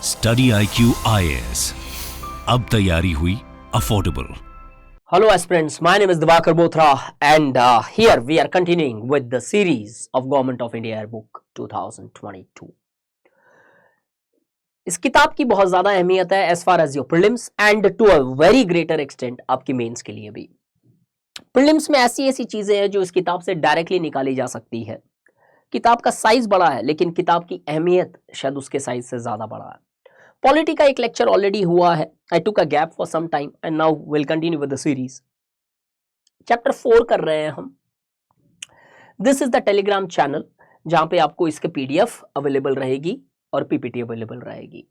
Study IQ IAS, अब तैयारी हुई affordable. Hello aspirants, my name is Divakar Bothra and here we are continuing with the series of Government of India Yearbook 2022. इस किताब की बहुत ज़्यादा अहमियत है as far as your prelims and to a very greater extent आपकी mains के लिए भी। प्रीलिम्स में ऐसी चीज़ें हैं जो इस किताब से डायरेक्टली निकाली जा सकती है। किताब का साइज बड़ा है लेकिन किताब की अहमियत शायद उसके साइज से ज़्यादा बड़ा है। पॉलिटी का एक लेक्चर ऑलरेडी हुआ है। I took a gap for some time and now will continue with the series. Chapter 4 कर रहे हैं हम। This is the Telegram channel जहां पे आपको इसके PDF अवेलेबल रहेगी और PPT अवेलेबल रहेगी।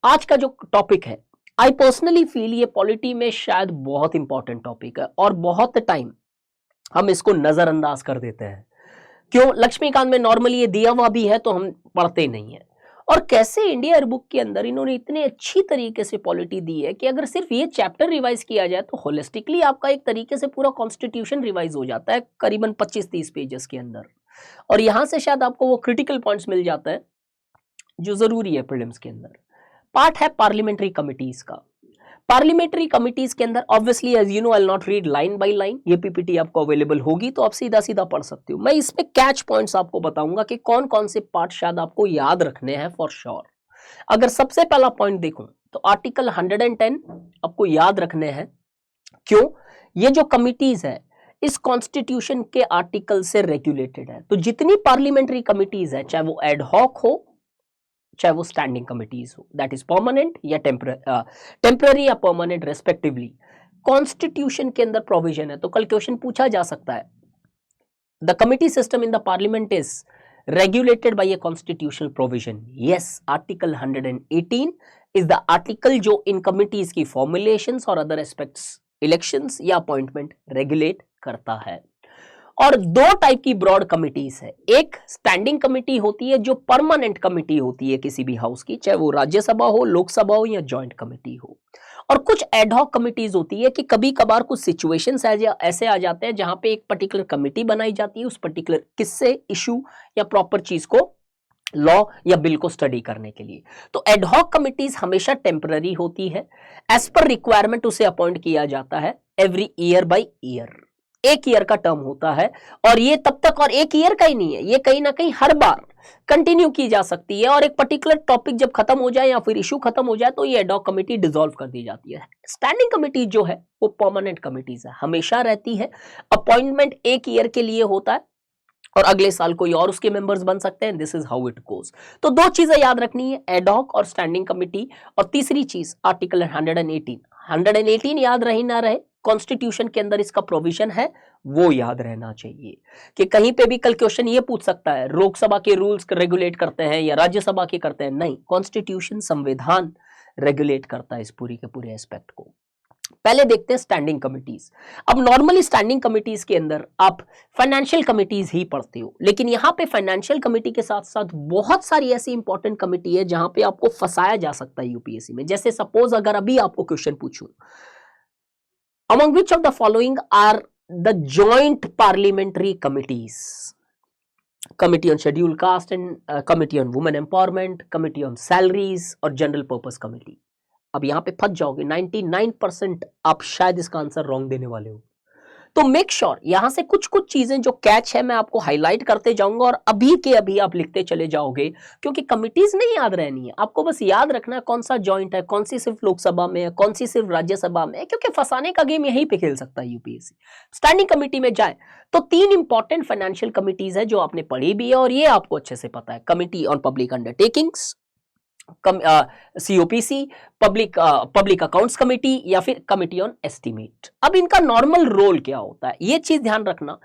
आज का जो टॉपिक है, आई पर्सनली फील ये पॉलिटी में शायद बहुत इंपॉर्टेंट टॉपिक है और बहुत टाइम हम इसको नजरअंदाज कर देते हैं। क्यों? लक्ष्मीकांत में नॉर्मली ये दिया हुआ भी है तो हम पढ़ते नहीं है। और कैसे इंडिया ईयरबुक के अंदर इन्होंने इतने अच्छी तरीके से पॉलिटी दी है कि अगर सिर्फ ये चैप्टर रिवाइज किया जाए तो होलिस्टिकली आपका एक तरीके से पूरा कॉन्स्टिट्यूशन रिवाइज हो जाता है करीबन 25-30 पेजेस के अंदर। और यहां से शायद आपको वो क्रिटिकल पॉइंट्स मिल जाता है जो जरूरी है प्रीलिम्स के अंदर। पार्ट है पार्लियामेंट्री कमिटीज का। पार्लियामेंट्री कमिटीज के अंदर obviously as you know I will not read line by line, ये PPT आपको अवेलेबल होगी तो आप सीधा सीधा पढ़ सकते हो। मैं इसमें कैच पॉइंट्स आपको बताऊंगा कि कौन कौन से पार्ट शायद आपको याद रखने हैं फॉर श्योर। अगर सबसे पहला पॉइंट देखूं तो आर्टिकल 110 आपको याद रखने हैं। क्यों? ये जो कमिटीज है इस कॉन्स्टिट्यूशन के आर्टिकल से रेगुलेटेड है। तो जितनी पार्लियामेंट्री कमिटीज है, चाहे वो एडहॉक हो चाहे वो स्टैंडिंग कमिटीज हो, दैट इज परमानेंट या टेम्पररी या परमानेंट रेस्पेक्टिवली, कॉन्स्टिट्यूशन के अंदर प्रोविजन है। तो कल क्वेश्चन पूछा जा सकता है, the committee system in the parliament is regulated by a constitutional provision. Yes, Article 118 is the article जो इन committees की formulations और other aspects, elections या appointment regulate करता है। और दो टाइप की ब्रॉड कमिटीज है। एक स्टैंडिंग कमिटी होती है जो परमानेंट कमिटी होती है किसी भी हाउस की, चाहे वो राज्यसभा हो, लोकसभा हो या जॉइंट कमिटी हो। और कुछ एडहॉक कमिटीज होती है कि कभी कभार कुछ सिचुएशंस ऐसे आ जाते हैं जहां पे एक पर्टिकुलर कमिटी बनाई जाती है उस पर्टिकुलर किस्से, इशू या प्रॉपर चीज को, लॉ या बिल को स्टडी करने के लिए। तो एडहॉक कमिटीज हमेशा टेम्पररी होती है। एज पर रिक्वायरमेंट उसे अपॉइंट किया जाता है एवरी ईयर बाय ईयर। एक ईयर का टर्म होता है और ये तब तक, और एक ईयर का ही नहीं है, ये कहीं ना कहीं हर बार कंटिन्यू की जा सकती है। और एक पर्टिकुलर टॉपिक जब खत्म हो जाए या फिर इशू खत्म हो जाए तो ये एडहॉक कमिटी डिसॉल्व कर दी जाती है। स्टैंडिंग कमिटी जो है वो परमानेंट कमिटीज है, हमेशा रहती है। अपॉइंटमेंट एक ईयर के लिए होता है और अगले साल कोई और उसके मेंबर्स बन सकते हैं। This is how it goes. तो दो चीजें याद रखनी है, एडहॉक और स्टैंडिंग कमिटी। और तीसरी चीज आर्टिकल 118 याद रही ना रहे, कॉन्स्टिट्यूशन के अंदर इसका प्रोविजन है, वो याद रहना चाहिए। कि कहीं पे भी कल क्वेश्चन ये पूछ सकता है लोकसभा के रूल्स रेगुलेट करते हैं या राज्यसभा के करते हैं, नहीं, कॉन्स्टिट्यूशन संविधान रेगुलेट करता है इस पूरी के पूरे एस्पेक्ट को। पहले देखते हैं स्टैंडिंग कमिटीज। अब नॉर्मली स्टैंडिंग कमिटीज के अंदर आप फाइनेंशियल कमिटीज ही पढ़ते हो, लेकिन यहां पे फाइनेंशियल कमिटी के साथ साथ बहुत सारी ऐसी इंपॉर्टेंट कमिटी है जहां पे आपको फंसाया जा सकता है यूपीएससी में। जैसे सपोज अगर अभी आपको क्वेश्चन पूछूं, among which of the following are the joint parliamentary committees? Committee on Scheduled Caste and Committee on Women Empowerment, Committee on Salaries और General Purpose Committee। अब यहां पे फंस जाओगे, 99% आप शायद इसका आंसर रॉन्ग देने वाले हो। तो मेक श्योर यहां से कुछ कुछ चीजें जो कैच है मैं आपको हाईलाइट करते जाऊंगा और अभी के अभी आप लिखते चले जाओगे, क्योंकि कमिटीज नहीं याद रहनी है, आपको बस याद रखना है कौन सा जॉइंट है, कौन सी सिर्फ लोकसभा में है, कौन सी सिर्फ राज्यसभा में है, क्योंकि फंसाने का गेम यहीं पे खेल सकता है यूपीएससी। स्टैंडिंग कमिटी में जाए तो 3 इंपॉर्टेंट फाइनेंशियल कमिटीज है जो आपने पढ़ी भी है और ये आपको अच्छे से पता है। Committee on public undertakings, COPC, public accounts committee या फिर कमिटी ऑन एस्टीमेट। अब इनका नॉर्मल रोल क्या होता है ये चीज ध्यान रखना।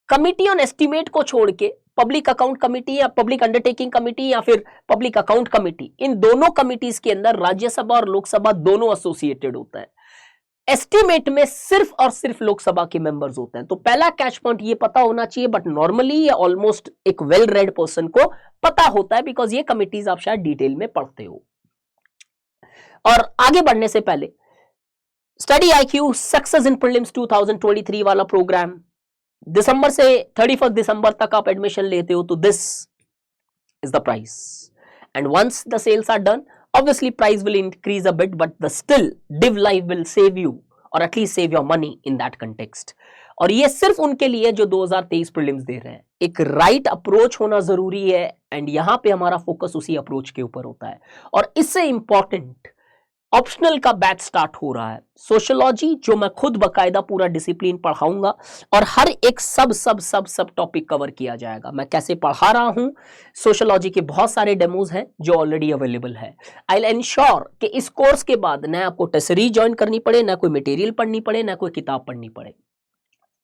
कमिटी ऑन एस्टीमेट को छोड़ के पब्लिक अकाउंट कमेटी या पब्लिक अंडरटेकिंग कमेटी या फिर पब्लिक अकाउंट कमेटी, इन दोनों कमिटीज के अंदर राज्यसभा और लोकसभा दोनों एसोसिएटेड होता है। एस्टीमेट में सिर्फ और सिर्फ लोकसभा के मेंबर्स होते हैं। तो पहला कैच पॉइंट ये पता होना चाहिए, बट नॉर्मली या ऑलमोस्ट एक वेल रेड पर्सन को पता होता है बिकॉज ये कमिटीज आप शायद डिटेल में पढ़ते हो। और आगे बढ़ने से पहले study IQ success in prelims 2023 वाला प्रोग्राम दिसंबर से 31 दिसंबर तक आप एडमिशन लेते हो तो this is the price. and once the sales are done, obviously price will increase a bit, but the still div life will save you or at least save your money in that context. और ये सिर्फ उनके लिए जो 2023 prelims दे रहे हैं। एक right approach होना जरूरी है एंड यहां पे हमारा फोकस उसी अप्रोच के ऊपर होता है। और इससे इंपॉर्टेंट ऑप्शनल का बैच स्टार्ट हो रहा है सोशियोलॉजी, जो मैं खुद बकायदा पूरा डिसिप्लिन पढ़ाऊंगा और हर एक सब टॉपिक कवर किया जाएगा। मैं कैसे पढ़ा रहा हूं, सोशियोलॉजी के बहुत सारे डेमोज हैं जो ऑलरेडी अवेलेबल है। आई विल एंश्योर कि इस कोर्स के बाद न आपको टेस्ट सीरीज ज्वाइन करनी पड़े, ना कोई मटेरियल पढ़नी पड़े, ना कोई किताब पढ़नी पड़े।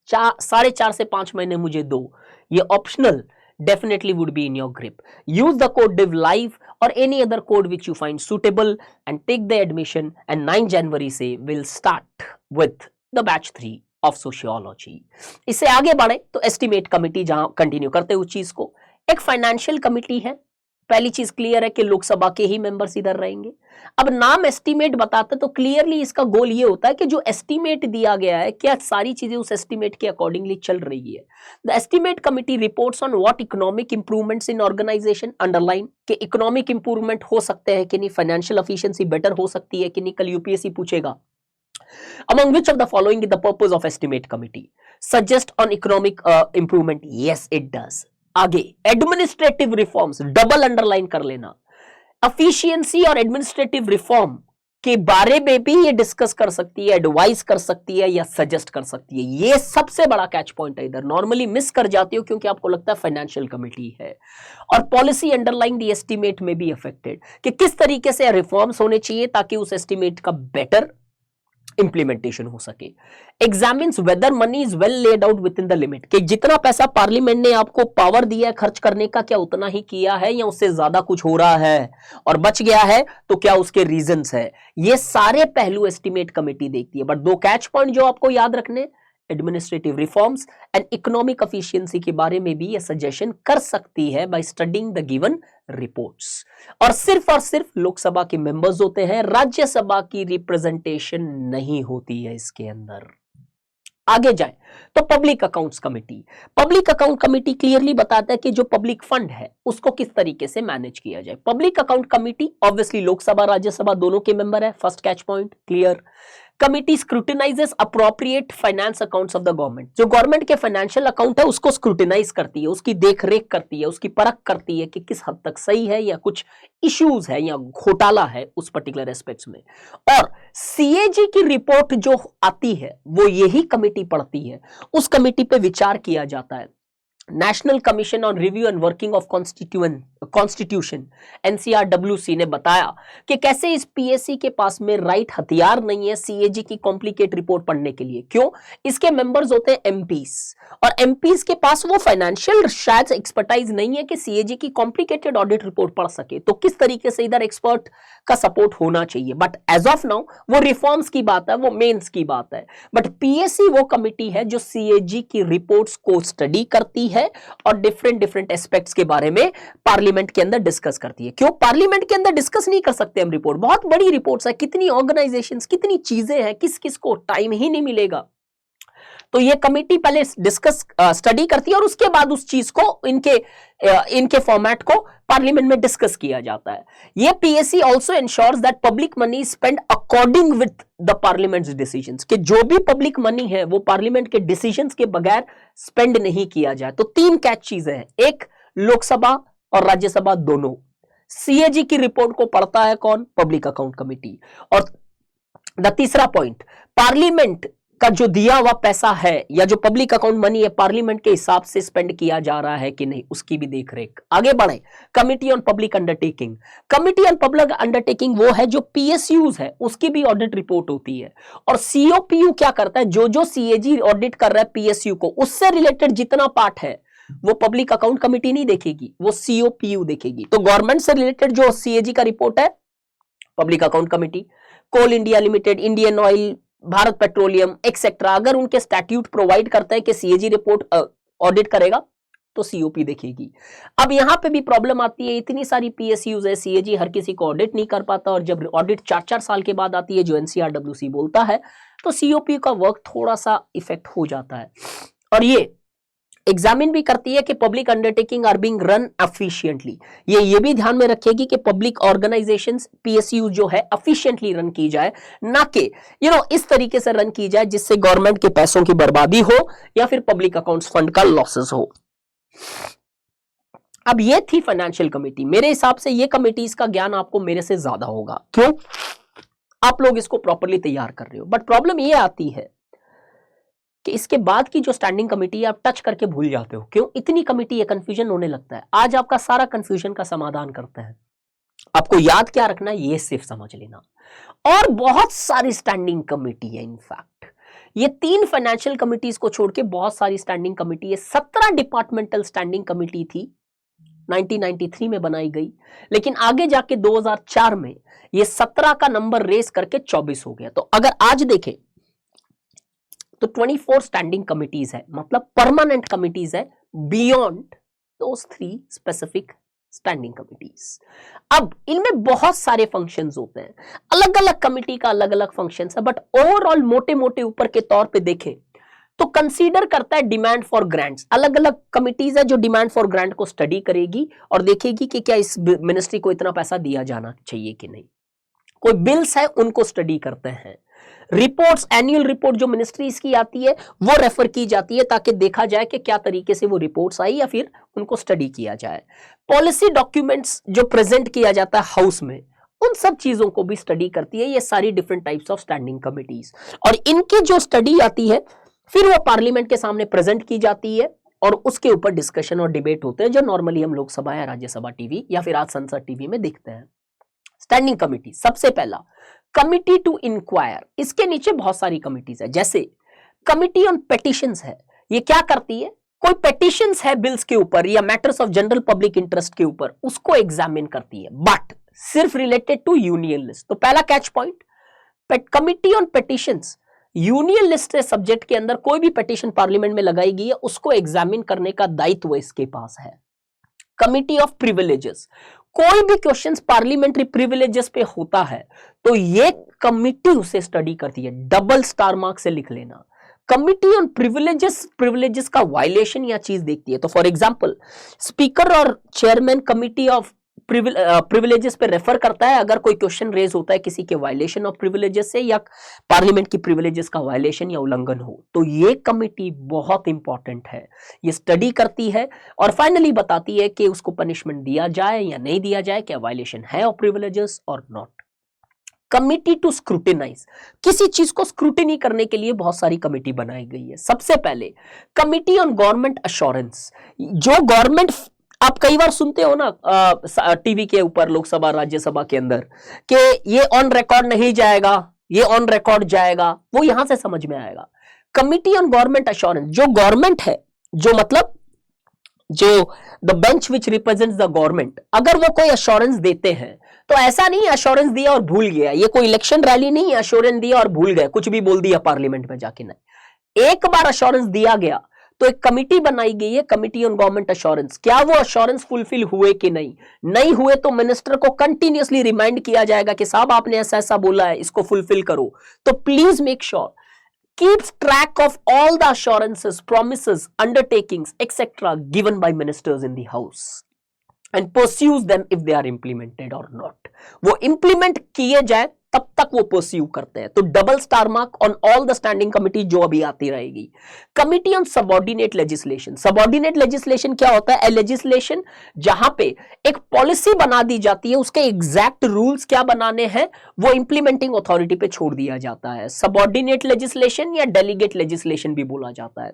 4.5 से 5 महीने मुझे दो, ये optional definitely would be in your grip. Use the code DIVLIVE or any other code which you find suitable and take the admission, and 9 January से will start with the batch 3 of sociology. इससे आगे बढ़े तो estimate committee जहां continue करते हैं उस चीज को, एक फाइनेंशियल कमिटी है। पहली चीज क्लियर है कि लोकसभा के ही मेंबर्स इधर रहेंगे। अब नाम एस्टीमेट बताते तो क्लियरली इसका गोल ये होता है कि जो एस्टीमेट दिया गया है क्या सारी चीजें उस एस्टीमेट के अकॉर्डिंगली चल रही है। The estimate committee reports on what economic improvements in organisation, underline कि इकोनॉमिक इंप्रूवमेंट हो सकते हैं कि नहीं, फाइनेंशियल एफिशिएंसी बेटर हो सकती है कि नहीं, कल यूपीएससी पूछेगा। Among which of the following is the purpose of estimate committee? Suggest on economic improvement? Yes, it does. आगे एडमिनिस्ट्रेटिव रिफॉर्म्स, डबल अंडरलाइन कर लेना। एफिशिएंसी और एडमिनिस्ट्रेटिव रिफॉर्म के बारे में भी ये डिस्कस कर सकती है, एडवाइस कर सकती है या सजेस्ट कर सकती है। ये सबसे बड़ा कैच पॉइंट है, इधर नॉर्मली मिस कर जाती हो क्योंकि आपको लगता है फाइनेंशियल कमिटी है। और पॉलिसी अंडरलाइन दी एस्टीमेट में भी अफेक्टेड कि किस तरीके से रिफॉर्म्स होने चाहिए ताकि उस एस्टीमेट का बेटर इंप्लीमेंटेशन हो सके। Examines whether money is well laid out within the limit, कि जितना पैसा पार्लियामेंट ने आपको पावर दिया है खर्च करने का, क्या उतना ही किया है या उससे ज्यादा कुछ हो रहा है और बच गया है तो क्या उसके रीजंस है। ये सारे पहलू एस्टीमेट कमेटी देखती है। बट 2 कैच पॉइंट जो आपको याद रखने, administrative reforms and economic efficiency के बारे में भी ये सजेशन कर सकती है by studying the given reports. और सिर्फ लोकसभा के मेंबर्स होते हैं, राज्यसभा की रिप्रेजेंटेशन नहीं होती है इसके अंदर। आगे जाए तो public accounts committee. Public account committee clearly बताता है कि जो पब्लिक फंड है उसको किस तरीके से मैनेज किया जाए। Public account committee obviously Lok Sabha Rajya Sabha दोनों के मेंबर है, first catch point clear. Committee scrutinises appropriate finance accounts of the government, जो गवर्नमेंट के फाइनेंशियल अकाउंट है उसको स्क्रूटिनाइज करती है, उसकी देखरेख करती है, उसकी परख करती है कि किस हद तक सही है या कुछ इश्यूज है या घोटाला है उस पर्टिकुलर एस्पेक्ट्स में। और सीएजी की रिपोर्ट जो आती है वो यही कमेटी पढ़ती है, उस कमेटी पे विचार किया जाता है। National commission on review and working of constitution NCRWC ने बताया कि कैसे इस पीएससी के पास में राइट हथियार नहीं है सीएजी की कॉम्प्लिकेट रिपोर्ट पढ़ने के लिए। क्यों? इसके मेंबर्स होते हैं एमपीस, और एमपीस के पास वो फाइनेंशियल शायद एक्सपर्टाइज नहीं है कि सीएजी की कॉम्प्लिकेटेड ऑडिट रिपोर्ट पढ़ सके। तो किस तरीके से इधर एक्सपर्ट का सपोर्ट होना चाहिए। बट एज ऑफ नाउ वो रिफॉर्म्स की बात है, वो मेंस की बात है। बट पीएससी वो कमिटी है जो सीएजी की रिपोर्ट्स को स्टडी करती है और डिफरेंट एस्पेक्ट्स के बारे में पार्लियामेंट के अंदर डिस्कस करती है। क्यों? पार्लियामेंट के अंदर डिस्कस नहीं कर सकते हम रिपोर्ट, बहुत बड़ी रिपोर्ट्स है, कितनी ऑर्गेनाइजेशंस, कितनी चीजें हैं, किस किस को टाइम ही नहीं मिलेगा। तो ये कमेटी पहले डिस्कस स्टडी करती है और उसके बाद उस चीज को इनके फॉर्मेट को पार्लियामेंट में डिस्कस किया जाता है। ये PSC also ensures that public money spend according with the parliament's decisions, कि जो भी पब्लिक मनी है वो पार्लियामेंट के डिसीजंस के बगैर स्पेंड नहीं किया जाए। तो 3 कैच चीजें हैं, एक लोकसभा और राज्यसभा दोनों। सीएजी की रिपोर्ट को पढ़ता है कौन? Public account committee. और द तीसरा पॉइंट, पार्लियामेंट का जो दिया हुआ पैसा है या जो पब्लिक अकाउंट मनी है पार्लियामेंट के हिसाब से स्पेंड किया जा रहा है कि नहीं, उसकी भी देखरेख। आगे बढ़े, committee on public undertaking. Committee on public undertaking वो है जो पीएसयूज है उसकी भी ऑडिट रिपोर्ट होती है। और सीओपीयू क्या करता है, जो सीएजी ऑडिट कर रहा है पीएसयू को, उससे रिलेटेड जितना पार्ट है वो पब्लिक अकाउंट कमेटी नहीं देखेगी, वो सीओपीयू देखेगी। तो गवर्नमेंट से रिलेटेड जो सीएजी का रिपोर्ट है public account committee, coal India limited, Indian oil, Bharat petroleum etcetera, अगर उनके स्टैट्यूट प्रोवाइड करते हैं कि सीएजी रिपोर्ट ऑडिट करेगा तो सीओपी देखेगी। अब यहां पे भी प्रॉब्लम आती है, इतनी सारी पीएसयूज है, सीएजी हर किसी को ऑडिट नहीं कर पाता, और जब ऑडिट 4-4 साल के बाद आती है जो एनसीआरडब्ल्यूसी बोलता है, तो सीओपी का वर्क थोड़ा सा इफेक्ट हो जाता है। और ये एग्जामिन भी करती है कि public undertaking are being run efficiently. ये भी ध्यान में रखेगी कि पब्लिक ऑर्गेनाइजेशंस पीएसयू जो है एफिशिएंटली रन की जाए, ना कि इस तरीके से रन की जाए जिससे गवर्नमेंट के पैसों की बर्बादी हो या फिर पब्लिक अकाउंट्स फंड का लॉसेस हो। अब ये थी फाइनेंशियल कमेटी। मेरे हिसाब से ये कमेटीज का ज्ञान आपको मेरे से ज्यादा होगा, क्यों? आप लोग इसको प्रॉपरली तैयार कर रहे हो। बट प्रॉब्लम ये आती है कि इसके बाद की जो स्टैंडिंग कमेटी है आप टच करके भूल जाते हो। क्यों? इतनी कमेटी है, कंफ्यूजन होने लगता है। आज आपका सारा कंफ्यूजन का समाधान करते हैं। आपको याद क्या रखना है, ये सिर्फ समझ लेना। और बहुत सारी स्टैंडिंग कमेटी है। इनफैक्ट ये 3 फाइनेंशियल कमिटीज को छोड़ के बहुत सारी स्टैंडिंग कमेटी है। 17 डिपार्टमेंटल स्टैंडिंग कमेटी थी, 1993 में बनाई गई, लेकिन आगे जाके 2004 में ये 17 का नंबर रेस करके 24 हो गया। तो अगर आज देखें तो 24 स्टैंडिंग कमिटीज है, मतलब परमानेंट कमिटीज है बियॉन्ड दोस 3 स्पेसिफिक स्टैंडिंग कमिटीज। अब इनमें बहुत सारे फंक्शंस होते हैं, अलग अलग कमिटी का अलग अलग फंक्शंस है, बट ओवरऑल मोटे मोटे ऊपर के तौर पे देखें तो कंसीडर करता है डिमांड फॉर ग्रांट्स। अलग अलग कमिटीज है जो डिमांड फॉर ग्रांट को स्टडी करेगी और देखेगी कि क्या इस मिनिस्ट्री को इतना पैसा दिया जाना चाहिए कि नहीं। कोई बिल्स है उनको स्टडी करते हैं। रिपोर्ट्स, एनुअल रिपोर्ट जो मिनिस्ट्रीज की आती है वो रेफर की जाती है ताकि देखा जाए कि क्या तरीके से वो रिपोर्ट्स आई या फिर उनको स्टडी किया जाए। पॉलिसी डॉक्यूमेंट्स जो प्रेजेंट किया जाता है हाउस में, उन सब चीजों को भी स्टडी करती है ये सारी different types of standing committees. और इनकी जो स्टडी आती है फिर वो पार्लियामेंट के सामने प्रेजेंट की जाती है और उसके ऊपर डिस्कशन और डिबेट होते हैं, जो नॉर्मली हम लोकसभा या राज्यसभा टीवी या फिर आज संसद टीवी में देखते हैं। स्टैंडिंग कमिटी, सबसे पहला कमिटी टू इंक्वायर। इसके नीचे बहुत सारी कमिटीज है, जैसे कमिटी ऑन पेटिशंस है। ये क्या करती है? कोई पेटिशंस है बिल्स के ऊपर या matters of general public interest के ऊपर, उसको एग्जामिन करती है, बट सिर्फ रिलेटेड टू यूनियन लिस्ट। तो पहला catch point, committee on petitions, union list subject के अंदर कोई भी पेटिशन पार्लियामेंट में लगाई गई है उसको एग्जामिन करने का दायित्व इसके पास है। कमिटी ऑफ प्रिविलेजेस, कोई भी क्वेश्चंस पार्लियामेंट्री प्रिविलेजेस पे होता है तो ये कमिटी उसे स्टडी करती है। डबल स्टार मार्क से लिख लेना। कमिटी ऑन प्रिविलेजेस का वायलेशन या चीज देखती है। तो फॉर एग्जांपल स्पीकर और चेयरमैन कमिटी ऑफ प्रिविलेजेस पे रेफर करता है अगर कोई क्वेश्चन रेज होता है किसी के वायलेशन ऑफ प्रिविलेजेस से या पार्लियामेंट की प्रिविलेजेस का वायलेशन या उल्लंघन हो, तो ये कमिटी बहुत इंपॉर्टेंट है। ये स्टडी करती है और फाइनली बताती है कि उसको पनिशमेंट दिया जाए या नहीं दिया जाए, क्या वायलेशन है ऑफ प्रिविलेजेस और नॉट। कमिटी टू स्क्रूटिनाइज, किसी चीज को स्क्रूटिनी करने के लिए बहुत सारी कमिटी बनाई गई है। सबसे पहले कमिटी ऑन गवर्नमेंट अश्योरेंस, जो गवर्नमेंट, आप कई बार सुनते हो ना टीवी के ऊपर लोकसभा राज्यसभा के अंदर कि ये ऑन रिकॉर्ड नहीं जाएगा, ये ऑन रिकॉर्ड जाएगा, वो यहां से समझ में आएगा। कमिटी ऑन गवर्नमेंट अश्योरेंस, जो गवर्नमेंट है, जो मतलब जो the bench which represents the government, अगर वो कोई अश्योरेंस देते हैं तो ऐसा नहीं अश्योरेंस दिया और भूल गया, ये कोई इलेक्शन रैली नहीं है अश्योरेंस दिया और भूल गए, कुछ भी बोल दिया पार्लियामेंट में जाके, नहीं। एक बार अश्योरेंस दिया गया तो एक कमिटी बनाई गई है, कमिटी ऑन गवर्नमेंट अश्योरेंस। क्या वो अश्योरेंस फुलफिल हुए कि नहीं हुए तो मिनिस्टर को कंटिन्यूअसली रिमाइंड किया जाएगा कि साहब आपने ऐसा ऐसा बोला है, इसको फुलफिल करो। तो please make sure, keeps track of all the assurances, promises, undertakings, etc. given by ministers in the house and pursues them if they are implemented or not. वो implement किए जाए तब तक वो pursue करते हैं। तो double star mark on all the standing committee जो अभी आती रहेगी। Committee on subordinate legislation, subordinate legislation क्या होता है? लेजिस्लेशन जहां पे एक पॉलिसी बना दी जाती है, उसके एग्जैक्ट रूल्स क्या बनाने हैं वो इंप्लीमेंटिंग अथॉरिटी पे छोड़ दिया जाता है। सबऑर्डिनेट लेजिस्लेशन या डेलीगेट लेजिस्लेशन भी बोला जाता है।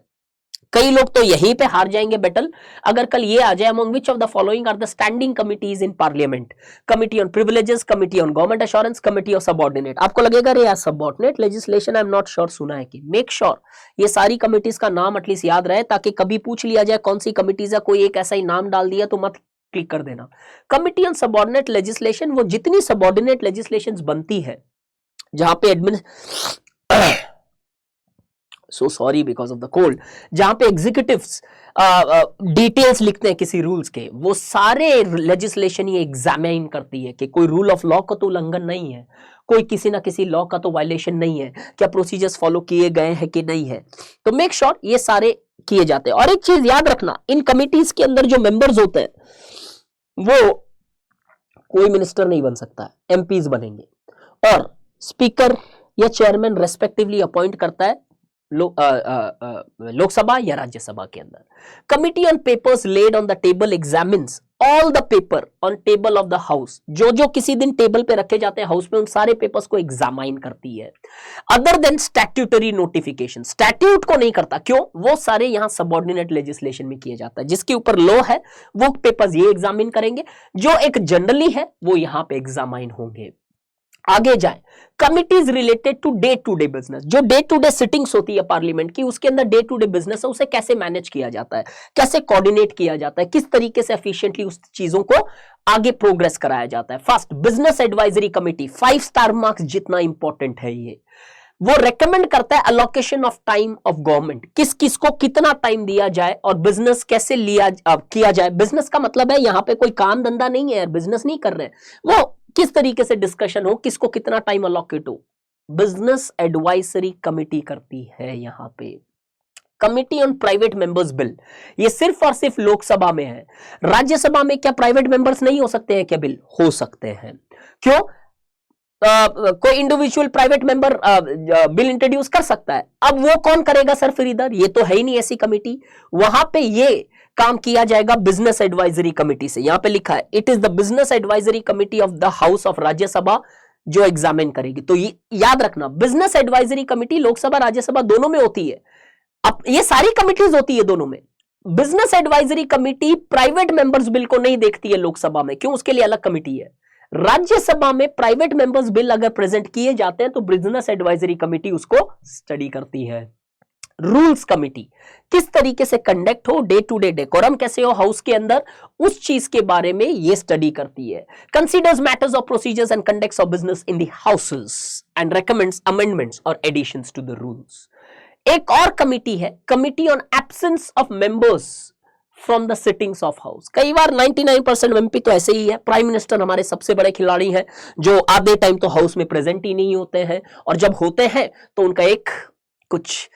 कई लोग तो यहीं पे हार जाएंगे बैटल अगर कल ये आ जाए, among which of the following are the standing committees in parliament? Committee on privileges, committee on government assurance, committee of subordinate. आपको लगेगा रे यार subordinate legislation I am not sure, सुना है कि? मेक श्योर ये सारी कमिटीज का नाम एटलीस्ट याद रहे, ताकि कभी पूछ लिया जाए कौन सी कमिटीज है, कोई एक ऐसा ही नाम डाल दिया तो मत क्लिक कर देना। कमिटी ऑन सबऑर्डिनेट लेजिस्लेशन, वो जितनी सबऑर्डिनेट लेजिस्लेशन बनती है जहां पे so sorry because of the cold, जहां पे एग्जीक्यूटिव्स डिटेल्स लिखते हैं किसी रूल्स के, वो सारे लेजिस्लेशन ये एग्जामिन करती है कि कोई रूल ऑफ लॉ का तो उल्लंघन नहीं है, कोई किसी ना किसी लॉ का तो वायलेशन नहीं है, क्या प्रोसीजर्स फॉलो किए गए हैं कि नहीं है। तो मेक श्योर ये सारे किए जाते हैं। और एक चीज याद रखना, इन कमिटीज के अंदर जो मेंबर्स होते हैं वो कोई मिनिस्टर नहीं बन सकता है, एमपीज बनेंगे, और स्पीकर या चेयरमैन रेस्पेक्टिवली अपॉइंट करता है लोकसभा या राज्यसभा के अंदर। Committee on papers laid on the table examines all the paper on table of the house, जो जो किसी दिन टेबल पे रखे जाते हैं हाउस में, उन सारे पेपर्स को एग्जामाइन करती है। Other than statutory notification, statute को नहीं करता, क्यों? वो सारे यहां सबऑर्डिनेट लेजिस्लेशन में किया जाता है, जिसके ऊपर लॉ है वो पेपर्स ये एग्जामिन करेंगे, जो एक जनरली है वो यहां पे एग्जामाइन होंगे। आगे जाए, committees related to day business, जो डे टू डे सिटिंग्स होती है पार्लियामेंट की, उसके अंदर डे टू डे बिजनेस है, उसे कैसे मैनेज किया जाता है, कैसे कोऑर्डिनेट किया जाता है, किस तरीके से एफिशिएंटली उस चीजों को आगे प्रोग्रेस कराया जाता है। First, business advisory committee, 5 star marks जितना इंपॉर्टेंट है ये, वो रेकमेंड करता है allocation of time of government, किस किस को कितना टाइम दिया जाए और बिजनेस कैसे किया जाए। बिजनेस का मतलब है यहां पे कोई काम धंधा नहीं है, बिजनेस नहीं कर रहे हैं, वो किस तरीके से डिस्कशन हो, किसको कितना टाइम अलोकेट हो, बिजनेस एडवाइजरी कमिटी करती है। यहां पे committee on private members bill, ये सिर्फ और सिर्फ लोकसभा में है। राज्यसभा में क्या प्राइवेट मेंबर्स नहीं हो सकते हैं क्या? बिल हो सकते हैं। क्यों? कोई individual private member bill introduce कर सकता है। अब वो कौन करेगा सर फिर इधर? ये तो है ही नहीं ऐसी कमिटी। वहां पे ये काम किया जाएगा बिजनेस एडवाइजरी कमिटी से। यहां पे लिखा है it is the business advisory committee of the house of Rajya Sabha जो एग्जामिन करेगी। तो ये याद रखना, business advisory committee Lok Sabha Rajya Sabha दोनों में होती है। अब ये सारी कमिटीज होती है दोनों में। Business advisory committee private members bill को नहीं देखती है लोकसभा में, क्यों? उसके लिए अलग कमिटी है। राज्यसभा में प्राइवेट मेंबर्स बिल अगर प्रेजेंट किए जाते हैं तो बिजनेस एडवाइजरी कमिटी उसको स्टडी करती है। रूल्स कमिटी, किस तरीके से कंडक्ट हो, डे टू डे डेकोरम कैसे हो हाउस के अंदर, उस चीज के बारे में ये स्टडी करती है। Considers matters of procedures and conducts of business in the houses and recommends amendments और एडिशंस टू द रूल्स। एक और कमिटी है, committee on absence of members from the sittings of house. कई बार 99% एमपी तो ऐसे ही है, प्राइम मिनिस्टर हमारे सबसे बड़े खिलाड़ी हैं जो आधे टाइम तो हाउस में प्रेजेंट ही नहीं होते हैं, और जब होते हैं तो उनका एक कुछ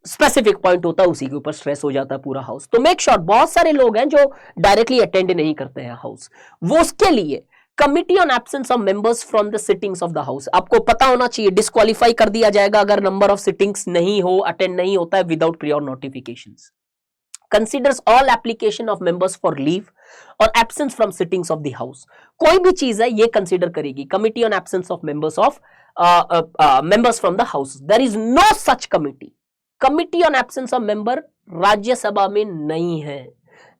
स्पेसिफिक पॉइंट होता है, उसी के ऊपर स्ट्रेस हो जाता है पूरा हाउस। तो मेक श्योर, बहुत सारे लोग हैं जो डायरेक्टली अटेंड नहीं करते हैं हाउस, वो उसके लिए committee on absence of members from the sittings of the house. आपको पता होना चाहिए, डिस्क्वालीफाई कर दिया जाएगा अगर नंबर ऑफ सिटिंग्स नहीं हो, अटेंड नहीं होता है without prior notifications. Considers all application of members for leave or absence from sittings of the house। कोई भी चीज है ये कंसीडर करेगी committee on absence of members from the house. There is no such committee. Committee on absence of member Rajya Sabha में नहीं है।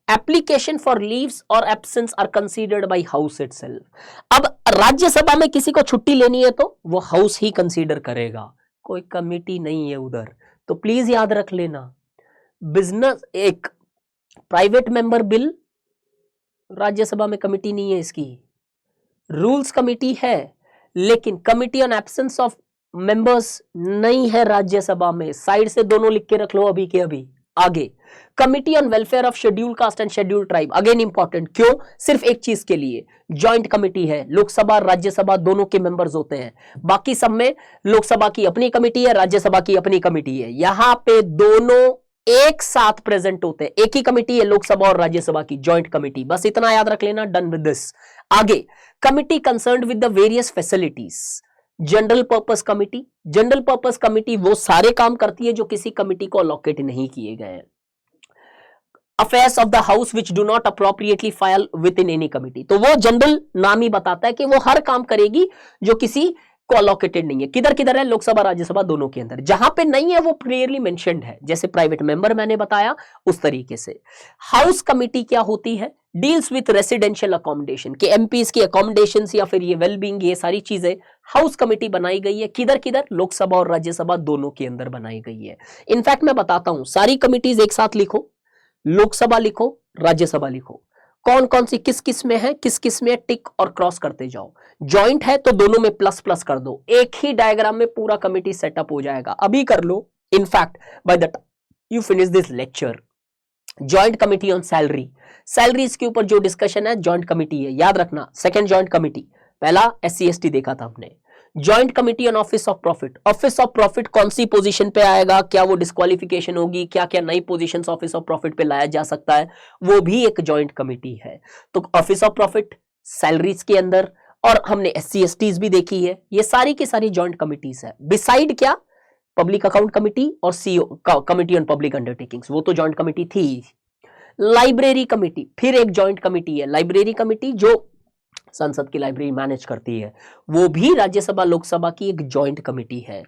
Application for leaves और absence are considered by house itself. अब राज्यसभा में किसी को छुट्टी लेनी है तो वो हाउस ही कंसीडर करेगा, कोई कमिटी नहीं है उधर। तो प्लीज याद रख लेना, बिजनेस एक प्राइवेट मेंबर बिल, राज्यसभा में कमिटी नहीं है इसकी। रूल्स कमिटी है लेकिन committee on absence of members नहीं है राज्यसभा में। साइड से दोनों लिख के रख लो अभी के अभी। आगे, committee on welfare of schedule caste and schedule tribe, again important. क्यों? सिर्फ एक चीज के लिए, जॉइंट कमिटी है, लोकसभा राज्यसभा दोनों के मेंबर्स होते हैं। बाकी सब में लोकसभा की अपनी कमिटी है, राज्यसभा की अपनी कमिटी है। यहां पे दोनों एक साथ प्रेजेंट होते हैं, एक ही कमिटी है लोकसभा और राज्यसभा की, जॉइंट कमिटी। बस इतना याद रख लेना, डन विद दिस। आगे, committee concerned with the various facilities, general purpose committee. General purpose committee वो सारे काम करती है जो किसी कमिटी को अलोकेट नहीं किए गए हैं। Affairs of the house which do not appropriately file with in any committee, तो वो जनरल नाम ही बताता है कि वो हर काम करेगी जो किसी को अलोकेटेड नहीं है। किधर किधर है? लोकसभा राज्यसभा दोनों के अंदर। जहां पे नहीं है वो क्लियरली मेंशन्ड है, जैसे प्राइवेट मेंबर मैंने बताया उस तरीके से। हाउस कमिटी क्या होती है? डील्स विथ रेसिडेंशियल अकोमोडेशन, के एमपीज की अकोमोडेशन या फिर ये वेलबींग, ये सारी चीजें हाउस कमिटी बनाई गई है। किधर किधर? लोकसभा और राज्यसभा दोनों के अंदर बनाई गई है। इनफैक्ट मैं बताता हूं, सारी कमिटीज एक साथ लिखो, लोकसभा लिखो, राज्यसभा लिखो, कौन कौन सी किस किस में है, किस किस में टिक और क्रॉस करते जाओ। जॉइंट है तो दोनों में प्लस प्लस कर दो, एक ही डायग्राम में पूरा कमिटी सेटअप हो जाएगा। अभी कर लो, In fact, by the time you finish this lecture, joint committee on salary, salaries के ऊपर जो डिस्कशन है जॉइंट कमिटी है, याद रखना। सेकंड जॉइंट कमिटी, पहला SC/ST देखा था हमने। Joint committee on office of profit, office of profit कौन सी पोजीशन पे आएगा, क्या वो डिस्क्वालिफिकेशन होगी, क्या क्या नई पोजीशंस ऑफिस ऑफ प्रॉफिट पे लाया जा सकता है, वो भी एक जॉइंट कमिटी है। तो ऑफिस ऑफ प्रॉफिट, सैलरीज के अंदर, और हमने SC/STs भी देखी है, ये सारी की सारी जॉइंट कमिटीज है। बिसाइड क्या, पब्लिक अकाउंट कमिटी और CO committee on public undertakings, वो तो जॉइंट कमिटी थी। लाइब्रेरी कमिटी फिर एक जॉइंट कमिटी है। लाइब्रेरी कमिटी जो संसद की लाइब्रेरी मैनेज करती है, वो भी राज्यसभा लोकसभा की एक जॉइंट कमिटी है।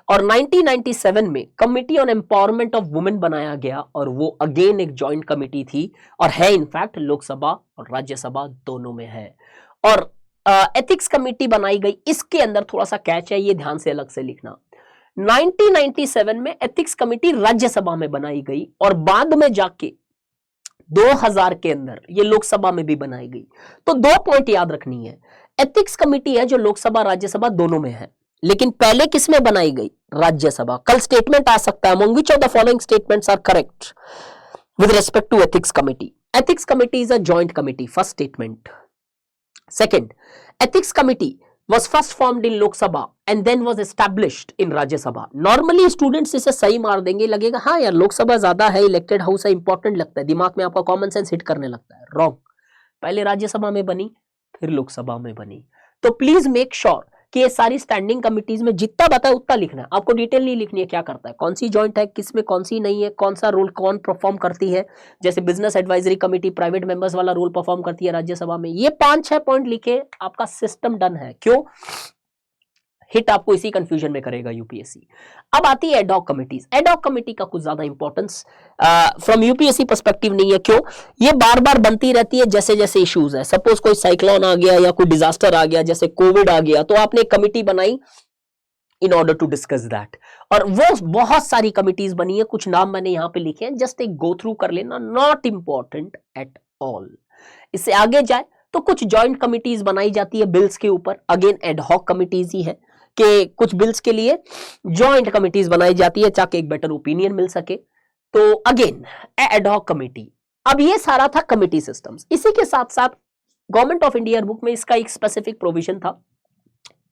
और 1997 में committee on empowerment of women बनाया गया, और वो अगेन एक जॉइंट कमिटी थी, और है इनफैक्ट लोकसभा और राज्यसभा दोनों में है। और एथिक्स कमिटी बनाई गई, इसके अंदर थोड़ा सा कैच है, ये ध्यान से अलग से लिखना। 1997 में एथिक्स कमिटी राज्यसभा में बनाई गई, और बाद में जाके 2000 के अंदर ये लोकसभा में भी बनाई गई। तो 2 पॉइंट याद रखनी है। एथिक्स कमिटी है जो लोकसभा राज्यसभा दोनों में है, लेकिन पहले किस में बनाई गई, राज्यसभा। कल स्टेटमेंट आ सकता है, among which of the following statements are correct with respect to ethics committee. Ethics committee is a joint committee, first statement. Second, ethics committee was first formed in Lok Sabha and then was established in Rajya Sabha. Normally students इसे सही मार देंगे, लगेगा हाँ यार लोकसभा ज्यादा है, elected house है, इंपॉर्टेंट लगता है, दिमाग में आपका कॉमन सेंस हिट करने लगता है। रॉन्ग, पहले राज्यसभा में बनी फिर लोकसभा में बनी। तो प्लीज मेक श्योर कि ये सारी स्टैंडिंग कमिटीज में जितना बताए उतना लिखना है, आपको डिटेल नहीं लिखनी है क्या करता है, कौन सी जॉइंट है, किस में कौन सी नहीं है, कौन सा रोल कौन परफॉर्म करती है। जैसे business advisory committee private members वाला रोल परफॉर्म करती है राज्यसभा में। ये 5-6 पॉइंट लिखे, आपका सिस्टम डन है। क्यों हिट आपको इसी कंफ्यूजन में करेगा यूपीएससी। अब आती है एडॉक कमिटीज। एडॉक कमिटी का कुछ ज्यादा इंपॉर्टेंस फ्रॉम यूपीएससी पर्सपेक्टिव नहीं है। क्यों, ये बार बार बनती रहती है जैसे जैसे इश्यूज है। सपोज कोई साइक्लोन आ गया या कोई डिजास्टर आ गया, जैसे कोविड आ गया, तो आपने एक कमिटी बनाई in order to discuss that, और वो बहुत सारी कमिटीज बनी है। कुछ नाम मैंने यहां पे लिखे हैं, जस्ट एक गो थ्रू कर लेना, नॉट इंपॉर्टेंट एट ऑल। इससे आगे जाए तो कुछ जॉइंट कमिटीज बनाई जाती है बिल्स के ऊपर, अगेन एडहॉक कमिटीज ही है कि कुछ बिल्स के लिए जॉइंट कमिटीज बनाई जाती है ताकि एक बेटर ओपिनियन मिल सके। तो अगेन एडहॉक कमिटी। अब ये सारा था कमिटी सिस्टम्स। इसी के साथ साथ गवर्नमेंट ऑफ इंडिया बुक में इसका एक स्पेसिफिक प्रोविजन था,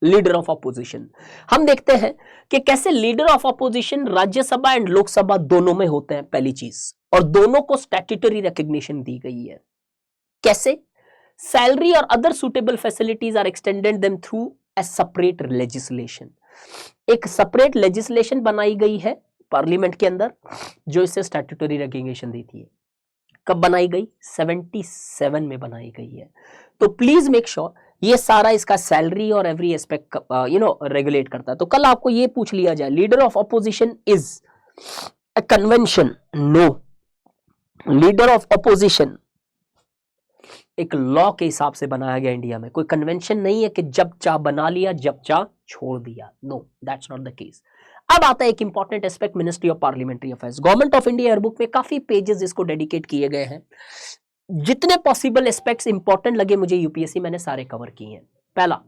लीडर ऑफ अपोजिशन। हम देखते हैं कि कैसे leader of opposition Rajya Sabha and Lok Sabha दोनों में होते हैं, पहली चीज, और दोनों को स्टैट्यूटरी रिकॉग्निशन दी गई है। कैसे, सैलरी और other suitable facilities are extended them through a separate legislation. एक सेपरेट लेजिस्लेशन बनाई गई है पार्लियामेंट के अंदर जो इसे स्टैट्यूटरी रिकॉग्निशन देती है। कब बनाई गई, 77 में बनाई गई है। तो प्लीज मेक श्योर ये सारा इसका सैलरी और एवरी एस्पेक्ट रेगुलेट करता है। तो कल आपको ये पूछ लिया जाए, leader of opposition is a convention, no, leader of opposition एक लॉ के हिसाब से बनाया गया इंडिया में, कोई कन्वेंशन नहीं है कि जब चाह बना लिया जब चाह छोड़ दिया, no, that's not the case. अब आता है एक important aspect, ministry of parliamentary affairs. Government of India yearbook में काफी पेजेस इसको डेडिकेट किए गए हैं। जितने पॉसिबल एस्पेक्ट्स इंपॉर्टेंट लगे मुझे यूपीएससी, मैंने सारे कवर किए हैं। पहला,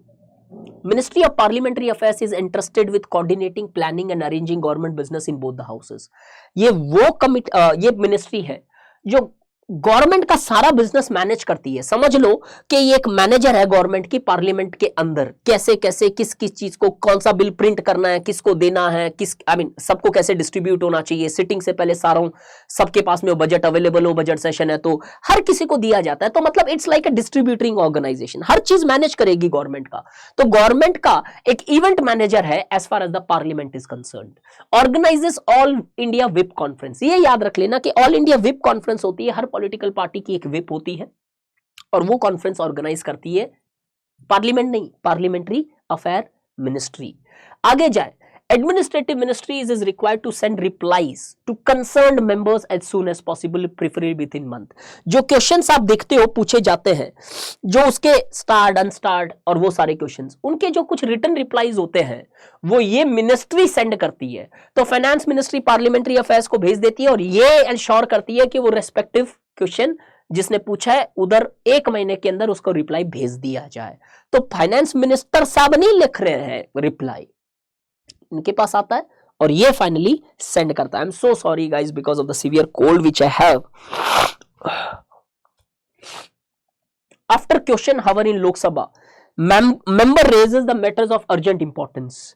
ministry of parliamentary affairs is interested with coordinating, planning and arranging government business in both the houses. ये मिनिस्ट्री है जो गवर्नमेंट का सारा बिजनेस मैनेज करती है। समझ लो कि ये एक मैनेजर है गवर्नमेंट की पार्लियामेंट के अंदर, कैसे कैसे किस किस चीज को, कौन सा बिल प्रिंट करना है, किसको देना है, किस सबको कैसे डिस्ट्रीब्यूट होना चाहिए। सिटिंग से पहले सारों सबके पास में बजट अवेलेबल हो, बजट सेशन है तो हर किसी को दिया जाता है। तो मतलब it's like a distributing organization, हर चीज मैनेज करेगी गवर्नमेंट का। तो गवर्नमेंट का एक इवेंट मैनेजर है as far as the parliament is concerned. Organizes all India whip conference. ये याद रख लेना कि ऑल इंडिया विप कॉन्फ्रेंस होती है, हर पॉलिटिकल पार्टी की एक विप होती है और वो कॉन्फ्रेंस ऑर्गेनाइज करती है पार्लियामेंट नहीं, पार्लियामेंट्री अफेयर मिनिस्ट्री। आगे जाए, administrative ministries is required to send replies to concerned members as soon as possible, preferably within month. जो क्वेश्चंस आप देखते हो पूछे जाते हैं, जो उसके स्टार्ड अनस्टार्ड और वो सारे क्वेश्चंस, उनके जो कुछ रिटन रिप्लाईज होते हैं वो ये मिनिस्ट्री सेंड करती है। तो फाइनेंस मिनिस्ट्री पार्लियामेंट्री अफेयर्स को भेज देती है और ये इंश्योर करती है कि वो रेस्पेक्टिव क्वेश्चन जिसने पूछा है उधर 1 महीने के अंदर उसको रिप्लाई भेज दिया जाए। तो फाइनेंस मिनिस्टर साहब नहीं लिख रहे हैं रिप्लाई, इनके पास आता है और ये फाइनली सेंड करता है। I am so sorry guys because of the severe cold which I have. After question hour in Lok Sabha, member raises the matters of urgent importance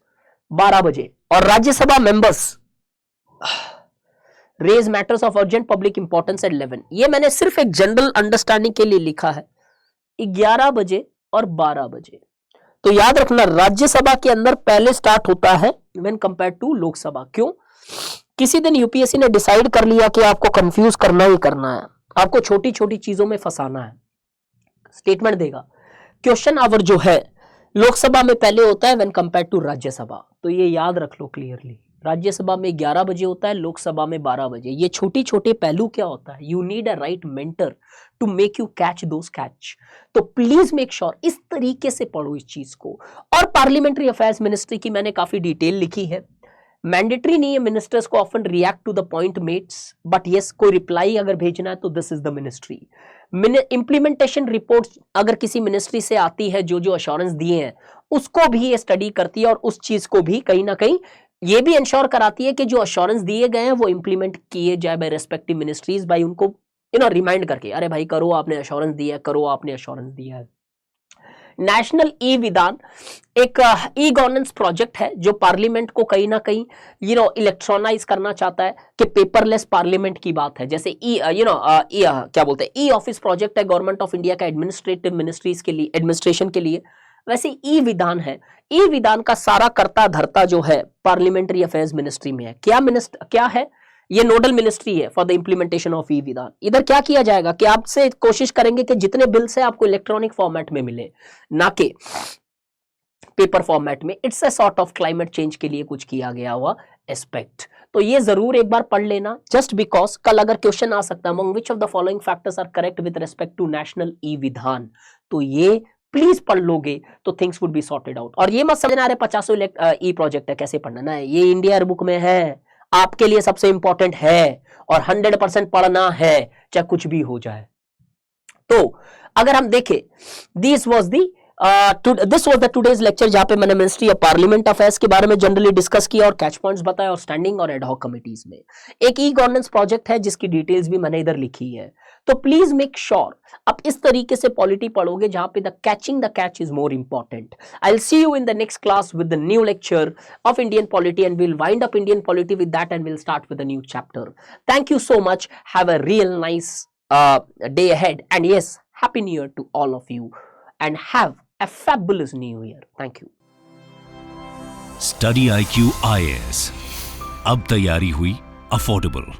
12 बजे, और Rajya Sabha members raise matters of urgent public importance at 11। ये मैंने सिर्फ एक general understanding के लिए लिखा है, 11 बजे और 12 बजे। तो याद रखना राज्यसभा के अंदर पहले स्टार्ट होता है व्हेन कंपेयर टू लोकसभा। क्यों? किसी दिन यूपीएससी ने डिसाइड कर लिया कि आपको कंफ्यूज करना ही करना है, आपको छोटी छोटी चीजों में फंसाना है, स्टेटमेंट देगा। क्वेश्चन आवर जो है लोकसभा में पहले होता है व्हेन कंपेयर टू राज्यसभा, तो ये याद रख लो क्लियरली। राज्यसभा में 11 बजे होता है, लोकसभा में 12 बजे। ये छोटी छोटे पहलू क्या होता है, you need a right mentor to make you catch those catch. तो प्लीज मेक श्योर इस तरीके से पढ़ो इस चीज को। और पार्लियामेंट्री अफेयर्स मिनिस्ट्री की मैंने काफी डिटेल लिखी है। मैंडेटरी नहीं है मिनिस्टर्स को often react to the point mates, but yes कोई रिप्लाई अगर भेजना है तो this is the ministry. Implementation report अगर किसी मिनिस्ट्री से आती है, जो जो अश्योरेंस दिए हैं उसको भी ये स्टडी करती है, और उस चीज को भी कहीं ना कहीं ये भी इंश्योर कराती है कि जो अश्योरेंस दिए गए हैं वो इंप्लीमेंट किए जाए बाय रेस्पेक्टिव मिनिस्ट्रीज, बाय उनको रिमाइंड करके, अरे भाई करो, आपने अश्योरेंस दिया है, करो, आपने अश्योरेंस दिया है। नेशनल ई विधान एक ई गवर्नेंस प्रोजेक्ट है जो पार्लियामेंट को कहीं ना कहीं इलेक्ट्रॉनाइज करना चाहता है, कि पेपरलेस पार्लियामेंट की बात है। जैसे क्या बोलते हैं, ई ऑफिस प्रोजेक्ट है गवर्नमेंट ऑफ इंडिया का एडमिनिस्ट्रेटिव मिनिस्ट्रीज के लिए, एडमिनिस्ट्रेशन के लिए, वैसे ई विधान है। ई विधान का सारा कर्ता धर्ता जो है पार्लियामेंट्री अफेयर्स मिनिस्ट्री में है। क्या है ये? नोडल मिनिस्ट्री है फॉर द इंप्लीमेंटेशन ऑफ ई विधान। इधर क्या किया जाएगा कि आपसे कोशिश करेंगे कि जितने बिल्स है आपको इलेक्ट्रॉनिक फॉर्मेट में मिले, ना कि पेपर फॉर्मेट में। It's a sort of climate change के लिए कुछ किया गया हुआ एस्पेक्ट। तो ये जरूर एक बार पढ़ लेना, जस्ट बिकॉज कल अगर क्वेश्चन आ सकता है, among which of the following factors are correct with respect to national e Vidhan, तो ये प्लीज पढ़ लोगे तो things would be sorted out. और ये मत समझना रहे 50 ई प्रोजेक्ट है कैसे पढ़ना है, ये इंडिया बुक में है, आपके लिए सबसे इंपॉर्टेंट है, और 100% पढ़ना है चाहे कुछ भी हो जाए। तो अगर हम देखें, this was the today's lecture, जहां पे मैंने मिनिस्ट्री ऑफ पार्लियामेंट अफेयर्स के बारे में जनरली डिस्कस किया और कैच पॉइंट्स बताया, और स्टैंडिंग और एडहॉक कमिटीज में एक ई गवर्नेंस प्रोजेक्ट है जिसकी डिटेल्स भी मैंने इधर लिखी है। तो प्लीज मेक श्योर आप इस तरीके से पॉलिटी पढ़ोगे जहां पे the catch is more important. I will see you in the next class with the new lecture of Indian polity, and we'll wind up Indian polity with that, and we'll start with a new chapter. Thank you so much. Have a real nice day ahead, and yes, happy new year to all of you, and have a fabulous new year. Thank you. Study IQ IAS, अब तैयारी हुई affordable.